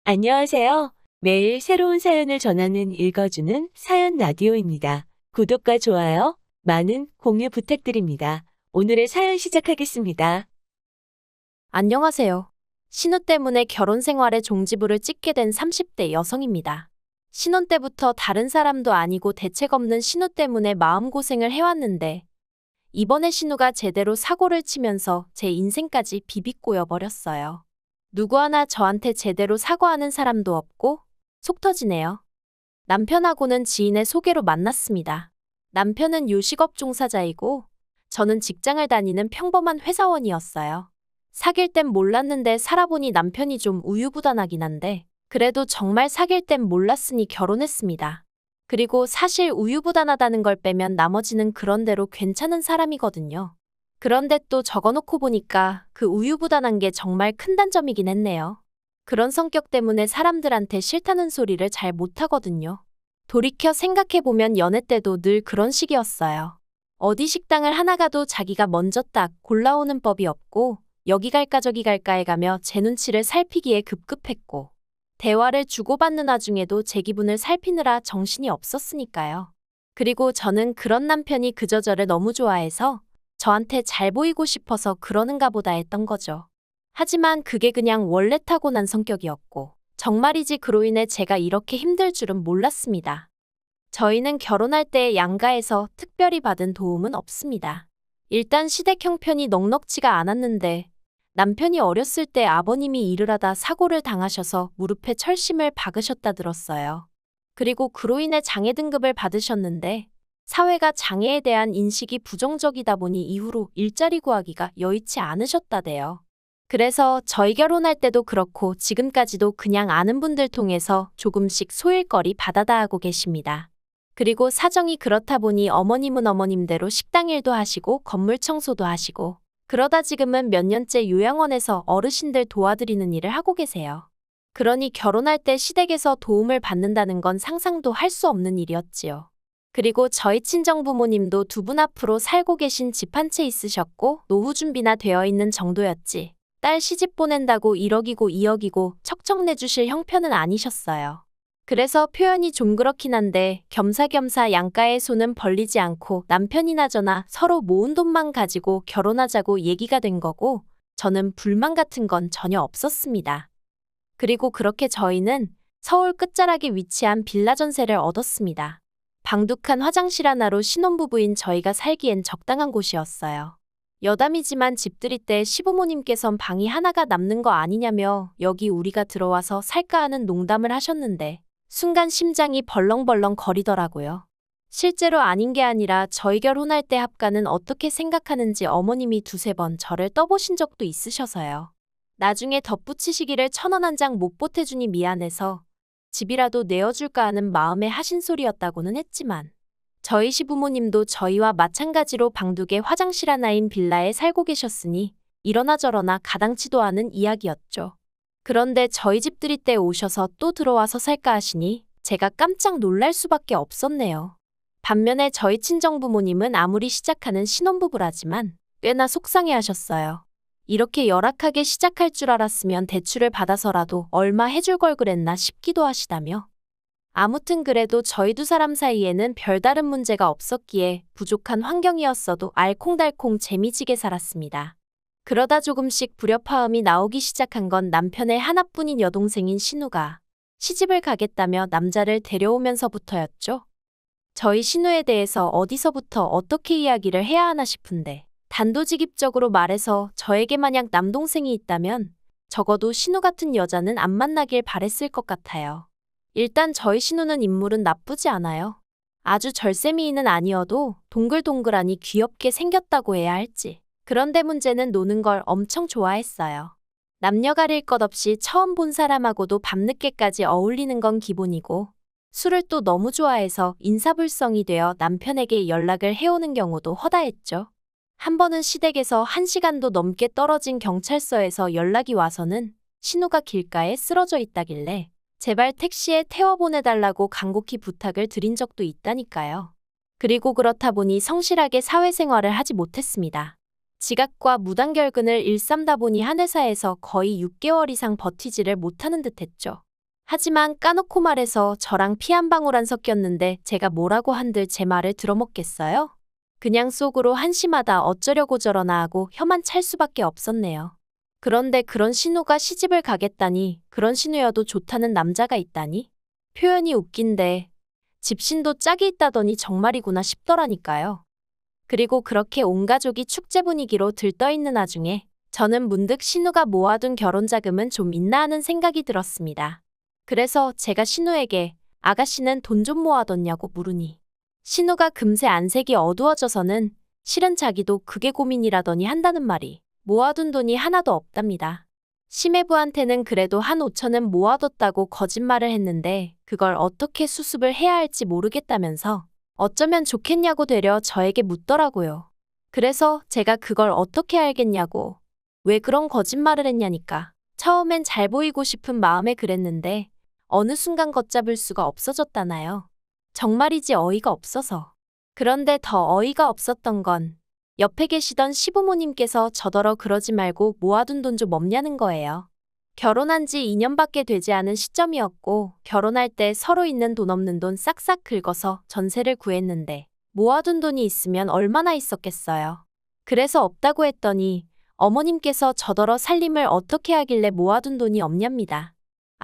안녕하세요. 매일 새로운 사연을 전하는 읽어주는 사연 라디오입니다. 구독과 좋아요, 많은 공유 부탁드립니다. 오늘의 사연 시작하겠습니다. 안녕하세요. 신혼 때문에 결혼 생활에 종지부를 찍게 된 30대 여성입니다. 신혼 때부터 다른 사람도 아니고 대책 없는 신우 때문에 마음고생을 해왔는데 이번에 신우가 제대로 사고를 치면서 제 인생까지 비비꼬여 버렸어요. 누구 하나 저한테 제대로 사과하는 사람도 없고 속 터지네요. 남편하고는 지인의 소개로 만났습니다. 남편은 요식업 종사자이고 저는 직장을 다니는 평범한 회사원이었어요. 사귈 땐 몰랐는데 살아보니 남편이 좀 우유부단하긴 한데 그래도 정말 사귈 땐 몰랐으니 결혼했습니다. 그리고 사실 우유부단하다는 걸 빼면 나머지는 그런대로 괜찮은 사람이거든요. 그런데 또 적어놓고 보니까 그 우유부단한 게 정말 큰 단점이긴 했네요. 그런 성격 때문에 사람들한테 싫다는 소리를 잘 못하거든요. 돌이켜 생각해보면 연애 때도 늘 그런 식이었어요. 어디 식당을 하나 가도 자기가 먼저 딱 골라오는 법이 없고 여기 갈까 저기 갈까 해가며 제 눈치를 살피기에 급급했고 대화를 주고받는 와중에도 제 기분을 살피느라 정신이 없었으니까요. 그리고 저는 그런 남편이 그저 저를 너무 좋아해서 저한테 잘 보이고 싶어서 그러는가 보다 했던 거죠. 하지만 그게 그냥 원래 타고난 성격이었고 정말이지 그로 인해 제가 이렇게 힘들 줄은 몰랐습니다. 저희는 결혼할 때 양가에서 특별히 받은 도움은 없습니다. 일단 시댁 형편이 넉넉지가 않았는데 남편이 어렸을 때 아버님이 일을 하다 사고를 당하셔서 무릎에 철심을 박으셨다 들었어요. 그리고 그로 인해 장애 등급을 받으셨는데 사회가 장애에 대한 인식이 부정적이다 보니 이후로 일자리 구하기가 여의치 않으셨다대요. 그래서 저희 결혼할 때도 그렇고 지금까지도 그냥 아는 분들 통해서 조금씩 소일거리 받아다 하고 계십니다. 그리고 사정이 그렇다 보니 어머님은 어머님대로 식당 일도 하시고 건물 청소도 하시고 그러다 지금은 몇 년째 요양원에서 어르신들 도와드리는 일을 하고 계세요. 그러니 결혼할 때 시댁에서 도움을 받는다는 건 상상도 할 수 없는 일이었지요. 그리고 저희 친정부모님도 두 분 앞으로 살고 계신 집 한 채 있으셨고 노후 준비나 되어 있는 정도였지. 딸 시집 보낸다고 1억이고 2억이고 척척 내주실 형편은 아니셨어요. 그래서 표현이 좀 그렇긴 한데 겸사겸사 양가의 손은 벌리지 않고 남편이나 저나 서로 모은 돈만 가지고 결혼하자고 얘기가 된 거고 저는 불만 같은 건 전혀 없었습니다. 그리고 그렇게 저희는 서울 끝자락에 위치한 빌라 전세를 얻었습니다. 방둑한 화장실 하나로 신혼부부인 저희가 살기엔 적당한 곳이었어요. 여담이지만 집들이 때 시부모님께선 방이 하나가 남는 거 아니냐며 여기 우리가 들어와서 살까 하는 농담을 하셨는데 순간 심장이 벌렁벌렁 거리더라고요. 실제로 아닌 게 아니라 저희 결혼할 때 합가는 어떻게 생각하는지 어머님이 두세 번 저를 떠보신 적도 있으셔서요. 나중에 덧붙이시기를 1,000원 한 장 못 보태주니 미안해서 집이라도 내어줄까 하는 마음에 하신 소리였다고는 했지만 저희 시부모님도 저희와 마찬가지로 방둑에 화장실 하나인 빌라에 살고 계셨으니 이러나 저러나 가당치도 않은 이야기였죠. 그런데 저희 집들이 때 오셔서 또 들어와서 살까 하시니 제가 깜짝 놀랄 수밖에 없었네요. 반면에 저희 친정부모님은 아무리 시작하는 신혼부부라지만 꽤나 속상해하셨어요. 이렇게 열악하게 시작할 줄 알았으면 대출을 받아서라도 얼마 해줄 걸 그랬나 싶기도 하시다며. 아무튼 그래도 저희 두 사람 사이에는 별다른 문제가 없었기에 부족한 환경이었어도 알콩달콩 재미지게 살았습니다. 그러다 조금씩 불협화음이 나오기 시작한 건 남편의 하나뿐인 여동생인 신우가 시집을 가겠다며 남자를 데려오면서부터였죠. 저희 신우에 대해서 어디서부터 어떻게 이야기를 해야 하나 싶은데 단도직입적으로 말해서 저에게 만약 남동생이 있다면 적어도 신우 같은 여자는 안 만나길 바랬을 것 같아요. 일단 저희 신우는 인물은 나쁘지 않아요. 아주 절세미인은 아니어도 동글동글하니 귀엽게 생겼다고 해야 할지. 그런데 문제는 노는 걸 엄청 좋아했어요. 남녀 가릴 것 없이 처음 본 사람하고도 밤늦게까지 어울리는 건 기본이고 술을 또 너무 좋아해서 인사불성이 되어 남편에게 연락을 해오는 경우도 허다했죠. 한 번은 시댁에서 1시간도 넘게 떨어진 경찰서에서 연락이 와서는 신우가 길가에 쓰러져 있다길래 제발 택시에 태워보내달라고 간곡히 부탁을 드린 적도 있다니까요. 그리고 그렇다 보니 성실하게 사회생활을 하지 못했습니다. 지각과 무단결근을 일삼다 보니 한 회사에서 거의 6개월 이상 버티지를 못하는 듯했죠. 하지만 까놓고 말해서 저랑 피 한 방울 안 섞였는데 제가 뭐라고 한들 제 말을 들어먹겠어요? 그냥 속으로 한심하다 어쩌려고 저러나 하고 혀만 찰 수밖에 없었네요. 그런데 그런 신우가 시집을 가겠다니, 그런 신우여도 좋다는 남자가 있다니? 표현이 웃긴데 집신도 짝이 있다더니 정말이구나 싶더라니까요. 그리고 그렇게 온 가족이 축제 분위기로 들떠있는 와중에 저는 문득 신우가 모아둔 결혼 자금은 좀 있나 하는 생각이 들었습니다. 그래서 제가 신우에게 아가씨는 돈 좀 모아뒀냐고 물으니 신우가 금세 안색이 어두워져서는 실은 자기도 그게 고민이라더니 한다는 말이 모아둔 돈이 하나도 없답니다. 심해부한테는 그래도 한 5천은 모아뒀다고 거짓말을 했는데 그걸 어떻게 수습을 해야 할지 모르겠다면서 어쩌면 좋겠냐고 되려 저에게 묻더라고요. 그래서 제가 그걸 어떻게 알겠냐고 왜 그런 거짓말을 했냐니까 처음엔 잘 보이고 싶은 마음에 그랬는데 어느 순간 걷잡을 수가 없어졌다나요. 정말이지 어이가 없어서. 그런데 더 어이가 없었던 건 옆에 계시던 시부모님께서 저더러 그러지 말고 모아둔 돈 좀 없냐는 거예요. 결혼한 지 2년밖에 되지 않은 시점이었고 결혼할 때 서로 있는 돈 없는 돈 싹싹 긁어서 전세를 구했는데 모아둔 돈이 있으면 얼마나 있었겠어요. 그래서 없다고 했더니 어머님께서 저더러 살림을 어떻게 하길래 모아둔 돈이 없냐입니다.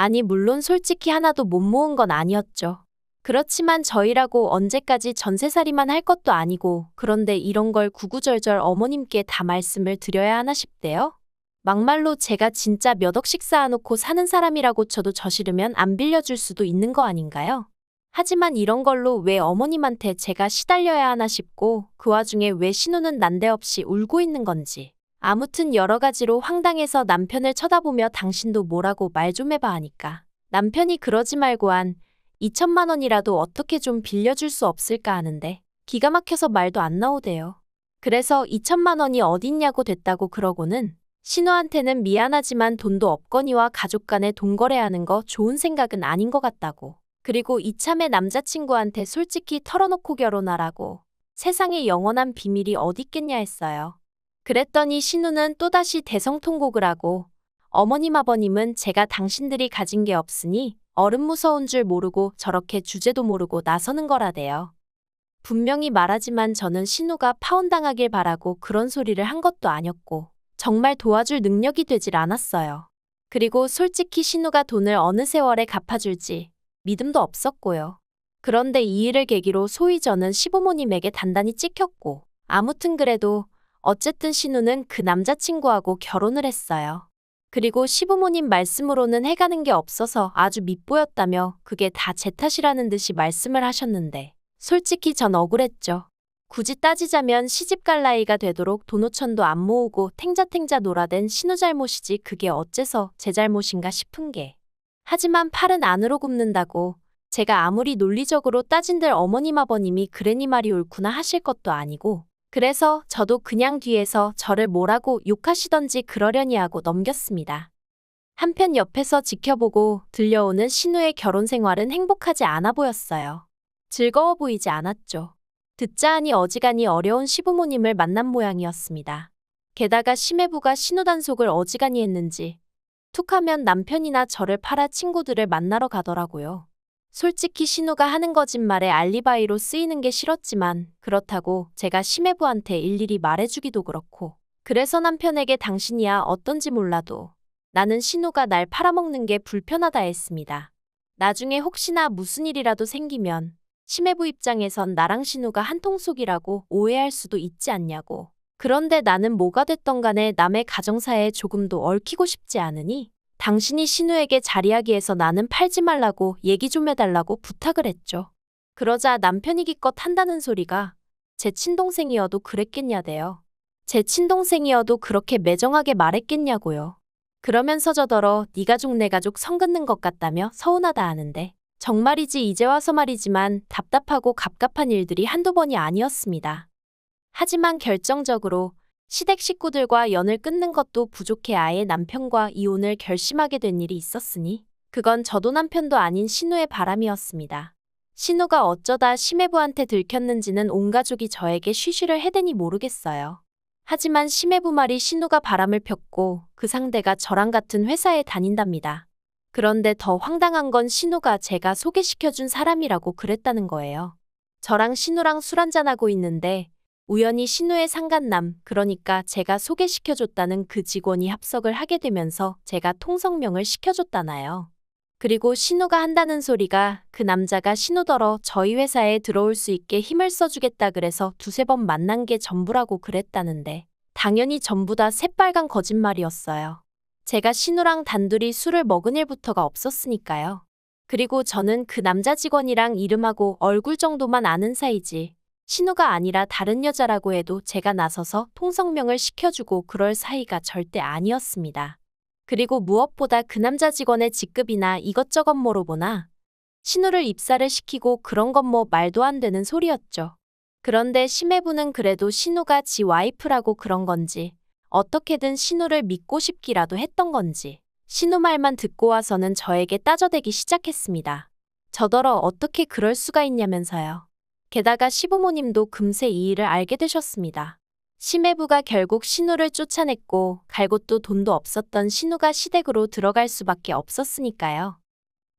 아니 물론 솔직히 하나도 못 모은 건 아니었죠. 그렇지만 저희라고 언제까지 전세살이만 할 것도 아니고 그런데 이런 걸 구구절절 어머님께 다 말씀을 드려야 하나 싶대요. 막말로 제가 진짜 몇 억씩 쌓아놓고 사는 사람이라고 쳐도 저 싫으면 안 빌려줄 수도 있는 거 아닌가요? 하지만 이런 걸로 왜 어머님한테 제가 시달려야 하나 싶고 그 와중에 왜 신우는 난데없이 울고 있는 건지. 아무튼 여러 가지로 황당해서 남편을 쳐다보며 당신도 뭐라고 말 좀 해봐 하니까 남편이 그러지 말고 한 2천만 원이라도 어떻게 좀 빌려줄 수 없을까 하는데 기가 막혀서 말도 안 나오대요. 그래서 2천만 원이 어딨냐고 됐다고 그러고는 신우한테는 미안하지만 돈도 없거니와 가족 간에 돈 거래하는 거 좋은 생각은 아닌 것 같다고. 그리고 이참에 남자친구한테 솔직히 털어놓고 결혼하라고. 세상에 영원한 비밀이 어딨겠냐 했어요. 그랬더니 신우는 또다시 대성통곡을 하고 어머님 아버님은 제가 당신들이 가진 게 없으니 어른 무서운 줄 모르고 저렇게 주제도 모르고 나서는 거라대요. 분명히 말하지만 저는 신우가 파혼당하길 바라고 그런 소리를 한 것도 아니었고 정말 도와줄 능력이 되질 않았어요. 그리고 솔직히 신우가 돈을 어느 세월에 갚아줄지 믿음도 없었고요. 그런데 이 일을 계기로 소위 저는 시부모님에게 단단히 찍혔고 아무튼 그래도 어쨌든 신우는 그 남자친구하고 결혼을 했어요. 그리고 시부모님 말씀으로는 해가는 게 없어서 아주 밉보였다며 그게 다 제 탓이라는 듯이 말씀을 하셨는데 솔직히 전 억울했죠. 굳이 따지자면 시집갈 나이가 되도록 돈 5천도 안 모으고 탱자탱자 놀아댄 신우 잘못이지 그게 어째서 제 잘못인가 싶은 게. 하지만 팔은 안으로 굽는다고 제가 아무리 논리적으로 따진들 어머님 아버님이 그래니 말이 옳구나 하실 것도 아니고 그래서 저도 그냥 뒤에서 저를 뭐라고 욕하시던지 그러려니 하고 넘겼습니다. 한편 옆에서 지켜보고 들려오는 신우의 결혼 생활은 행복하지 않아 보였어요. 즐거워 보이지 않았죠. 듣자 하니 어지간히 어려운 시부모님을 만난 모양이었습니다. 게다가 심해부가 신우 단속을 어지간히 했는지 툭하면 남편이나 저를 팔아 친구들을 만나러 가더라고요. 솔직히 신우가 하는 거짓말에 알리바이로 쓰이는 게 싫었지만 그렇다고 제가 심해부한테 일일이 말해주기도 그렇고 그래서 남편에게 당신이야 어떤지 몰라도 나는 신우가 날 팔아먹는 게 불편하다 했습니다. 나중에 혹시나 무슨 일이라도 생기면 심해부 입장에선 나랑 신우가 한통속이라고 오해할 수도 있지 않냐고. 그런데 나는 뭐가 됐던 간에 남의 가정사에 조금도 얽히고 싶지 않으니 당신이 신우에게 자리하기에서 나는 팔지 말라고 얘기 좀 해달라고 부탁을 했죠. 그러자 남편이 기껏 한다는 소리가 제 친동생이어도 그랬겠냐대요. 제 친동생이어도 그렇게 매정하게 말했겠냐고요. 그러면서 저더러 네 가족 내 가족 선 긋는 것 같다며 서운하다 하는데 정말이지 이제 와서 말이지만 답답하고 갑갑한 일들이 한두 번이 아니었습니다. 하지만 결정적으로 시댁 식구들과 연을 끊는 것도 부족해 아예 남편과 이혼을 결심하게 된 일이 있었으니 그건 저도 남편도 아닌 신우의 바람이었습니다. 신우가 어쩌다 심해부한테 들켰는지는 온 가족이 저에게 쉬쉬를 해대니 모르겠어요. 하지만 심해부 말이 신우가 바람을 폈고 그 상대가 저랑 같은 회사에 다닌답니다. 그런데 더 황당한 건 신우가 제가 소개시켜준 사람이라고 그랬다는 거예요. 저랑 신우랑 술 한잔하고 있는데 우연히 신우의 상간남, 그러니까 제가 소개시켜줬다는 그 직원이 합석을 하게 되면서 제가 통성명을 시켜줬다나요. 그리고 신우가 한다는 소리가 그 남자가 신우더러 저희 회사에 들어올 수 있게 힘을 써주겠다 그래서 두세 번 만난 게 전부라고 그랬다는데 당연히 전부 다 새빨간 거짓말이었어요. 제가 신우랑 단둘이 술을 먹은 일부터가 없었으니까요. 그리고 저는 그 남자 직원이랑 이름하고 얼굴 정도만 아는 사이지 신우가 아니라 다른 여자라고 해도 제가 나서서 통성명을 시켜주고 그럴 사이가 절대 아니었습니다. 그리고 무엇보다 그 남자 직원의 직급이나 이것저것 물어보나 신우를 입사를 시키고 그런 건 뭐 말도 안 되는 소리였죠. 그런데 심해부는 그래도 신우가 지 와이프라고 그런 건지 어떻게든 신우를 믿고 싶기라도 했던 건지 신우 말만 듣고 와서는 저에게 따져대기 시작했습니다. 저더러 어떻게 그럴 수가 있냐면서요. 게다가 시부모님도 금세 이 일을 알게 되셨습니다. 심해부가 결국 신우를 쫓아냈고 갈 곳도 돈도 없었던 신우가 시댁으로 들어갈 수밖에 없었으니까요.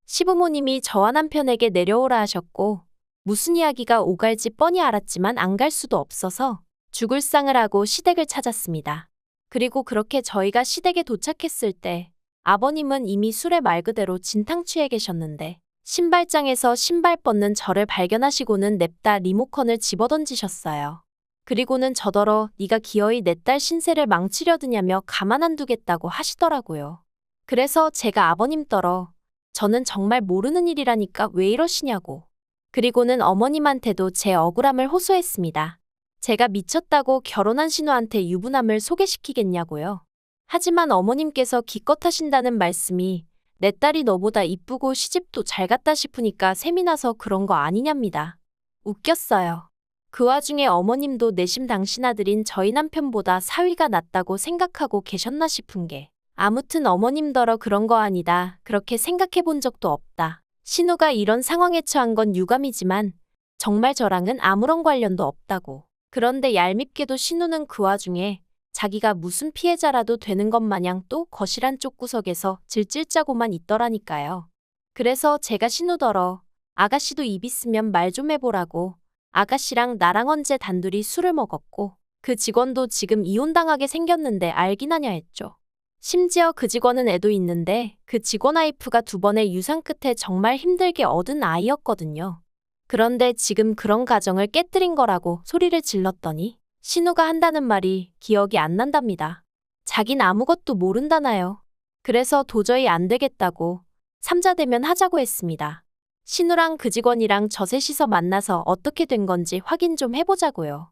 시부모님이 저와 남편에게 내려오라 하셨고 무슨 이야기가 오갈지 뻔히 알았지만 안 갈 수도 없어서 죽을 상을 하고 시댁을 찾았습니다. 그리고 그렇게 저희가 시댁에 도착했을 때 아버님은 이미 술에 말 그대로 진탕 취해 계셨는데 신발장에서 신발 벗는 저를 발견하시고는 냅다 리모컨을 집어던지셨어요. 그리고는 저더러 네가 기어이 내 딸 신세를 망치려드냐며 가만 안 두겠다고 하시더라고요. 그래서 제가 아버님 떨어 저는 정말 모르는 일이라니까 왜 이러시냐고. 그리고는 어머님한테도 제 억울함을 호소했습니다. 제가 미쳤다고 결혼한 신우한테 유부남을 소개시키겠냐고요. 하지만 어머님께서 기껏 하신다는 말씀이 내 딸이 너보다 이쁘고 시집도 잘 갔다 싶으니까 셈이 나서 그런 거 아니냐입니다. 웃겼어요. 그 와중에 어머님도 내심 당신 아들인 저희 남편보다 사위가 낫다고 생각하고 계셨나 싶은 게 아무튼 어머님더러 그런 거 아니다. 그렇게 생각해 본 적도 없다. 신우가 이런 상황에 처한 건 유감이지만 정말 저랑은 아무런 관련도 없다고. 그런데 얄밉게도 신우는 그 와중에 자기가 무슨 피해자라도 되는 것 마냥 또 거실 한쪽 구석에서 질질 짜고만 있더라니까요. 그래서 제가 신우더러 아가씨도 입 있으면 말 좀 해보라고 아가씨랑 나랑 언제 단둘이 술을 먹었고 그 직원도 지금 이혼당하게 생겼는데 알긴 하냐 했죠. 심지어 그 직원은 애도 있는데 그 직원 와이프가 2번의 유산 끝에 정말 힘들게 얻은 아이였거든요. 그런데 지금 그런 가정을 깨뜨린 거라고 소리를 질렀더니 신우가 한다는 말이 기억이 안 난답니다. 자긴 아무것도 모른다나요. 그래서 도저히 안 되겠다고 삼자 대면 하자고 했습니다. 신우랑 그 직원이랑 저 셋이서 만나서 어떻게 된 건지 확인 좀 해보자고요.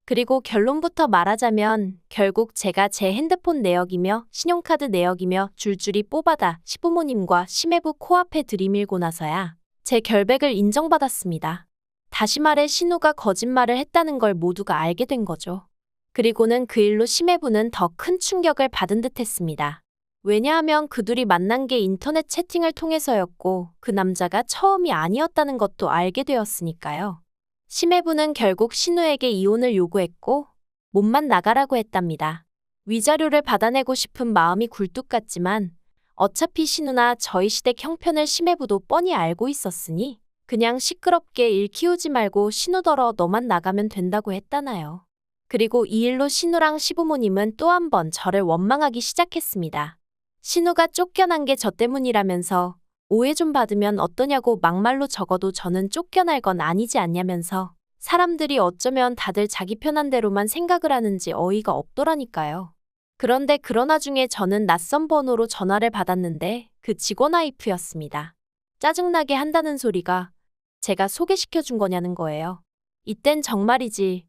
그리고 결론부터 말하자면 결국 제가 제 핸드폰 내역이며 신용카드 내역이며 줄줄이 뽑아다 시부모님과 심해부 코앞에 들이밀고 나서야 제 결백을 인정받았습니다. 다시 말해 신우가 거짓말을 했다는 걸 모두가 알게 된 거죠. 그리고는 그 일로 심해부는 더 큰 충격을 받은 듯 했습니다. 왜냐하면 그 둘이 만난 게 인터넷 채팅을 통해서였고 그 남자가 처음이 아니었다는 것도 알게 되었으니까요. 심해부는 결국 신우에게 이혼을 요구했고 몸만 나가라고 했답니다. 위자료를 받아내고 싶은 마음이 굴뚝 같지만 어차피 신우나 저희 시댁 형편을 심해부도 뻔히 알고 있었으니 그냥 시끄럽게 일 키우지 말고 신우더러 너만 나가면 된다고 했다나요. 그리고 이 일로 신우랑 시부모님은 또 한 번 저를 원망하기 시작했습니다. 신우가 쫓겨난 게 저 때문이라면서 오해 좀 받으면 어떠냐고 막말로 적어도 저는 쫓겨날 건 아니지 않냐면서 사람들이 어쩌면 다들 자기 편한 대로만 생각을 하는지 어이가 없더라니까요. 그런데 그런 와중에 저는 낯선 번호로 전화를 받았는데 그 직원 와이프였습니다. 짜증나게 한다는 소리가 제가 소개시켜 준 거냐는 거예요. 이땐 정말이지.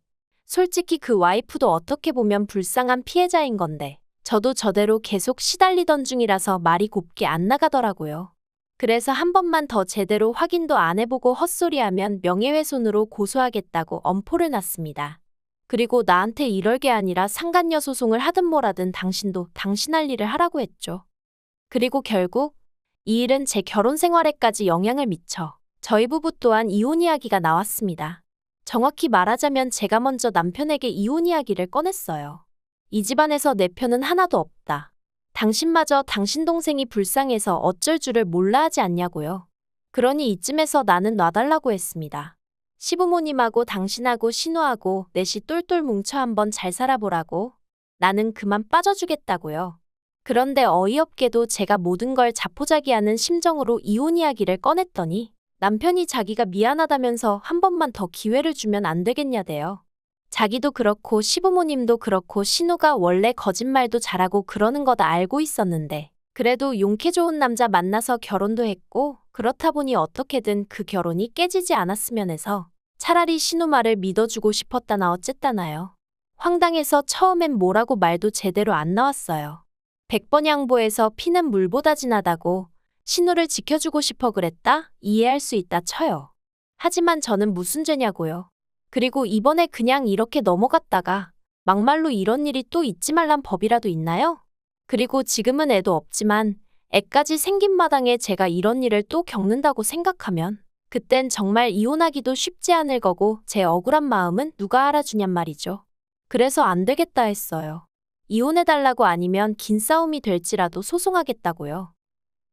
솔직히 그 와이프도 어떻게 보면 불쌍한 피해자인 건데 저도 저대로 계속 시달리던 중이라서 말이 곱게 안 나가더라고요. 그래서 한 번만 더 제대로 확인도 안 해보고 헛소리하면 명예훼손으로 고소하겠다고 엄포를 놨습니다. 그리고 나한테 이럴 게 아니라 상간녀 소송을 하든 뭐라든 당신도 당신 할 일을 하라고 했죠. 그리고 결국 이 일은 제 결혼 생활에까지 영향을 미쳐 저희 부부 또한 이혼 이야기가 나왔습니다. 정확히 말하자면 제가 먼저 남편에게 이혼 이야기를 꺼냈어요. 이 집안에서 내 편은 하나도 없다. 당신마저 당신 동생이 불쌍해서 어쩔 줄을 몰라 하지 않냐고요. 그러니 이쯤에서 나는 놔달라고 했습니다. 시부모님하고 당신하고 신우하고 넷이 똘똘 뭉쳐 한번 잘 살아보라고. 나는 그만 빠져주겠다고요. 그런데 어이없게도 제가 모든 걸 자포자기하는 심정으로 이혼 이야기를 꺼냈더니 남편이 자기가 미안하다면서 한 번만 더 기회를 주면 안 되겠냐대요. 자기도 그렇고 시부모님도 그렇고 신우가 원래 거짓말도 잘하고 그러는 거 다 알고 있었는데 그래도 용케 좋은 남자 만나서 결혼도 했고 그렇다 보니 어떻게든 그 결혼이 깨지지 않았으면 해서 차라리 신우 말을 믿어주고 싶었다나 어쨌다나요. 황당해서 처음엔 뭐라고 말도 제대로 안 나왔어요. 100번 양보해서 피는 물보다 진하다고 신우를 지켜주고 싶어 그랬다? 이해할 수 있다 쳐요. 하지만 저는 무슨 죄냐고요. 그리고 이번에 그냥 이렇게 넘어갔다가 막말로 이런 일이 또 있지 말란 법이라도 있나요? 그리고 지금은 애도 없지만 애까지 생긴 마당에 제가 이런 일을 또 겪는다고 생각하면 그땐 정말 이혼하기도 쉽지 않을 거고 제 억울한 마음은 누가 알아주냔 말이죠. 그래서 안 되겠다 했어요. 이혼해달라고 아니면 긴 싸움이 될지라도 소송하겠다고요.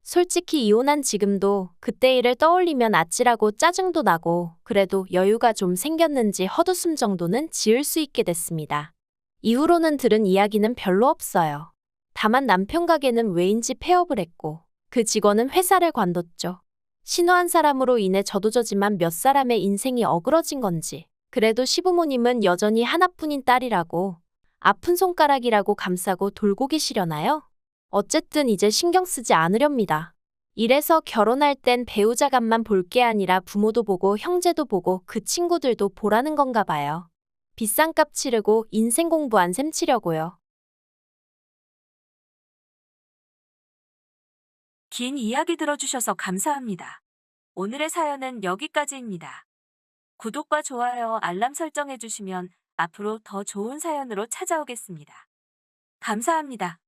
솔직히 이혼한 지금도 그때 일을 떠올리면 아찔하고 짜증도 나고 그래도 여유가 좀 생겼는지 헛웃음 정도는 지을 수 있게 됐습니다. 이후로는 들은 이야기는 별로 없어요. 다만 남편 가게는 왜인지 폐업을 했고 그 직원은 회사를 관뒀죠. 신우한 사람으로 인해 저도 저지만 몇 사람의 인생이 어그러진 건지 그래도 시부모님은 여전히 하나뿐인 딸이라고 아픈 손가락이라고 감싸고 돌고 계시려나요? 어쨌든 이제 신경 쓰지 않으렵니다. 이래서 결혼할 땐 배우자간만 볼 게 아니라 부모도 보고 형제도 보고 그 친구들도 보라는 건가 봐요. 비싼 값 치르고 인생 공부한 셈 치려고요. 긴 이야기 들어주셔서 감사합니다. 오늘의 사연은 여기까지입니다. 구독과 좋아요, 알람 설정해주시면 앞으로 더 좋은 사연으로 찾아오겠습니다. 감사합니다.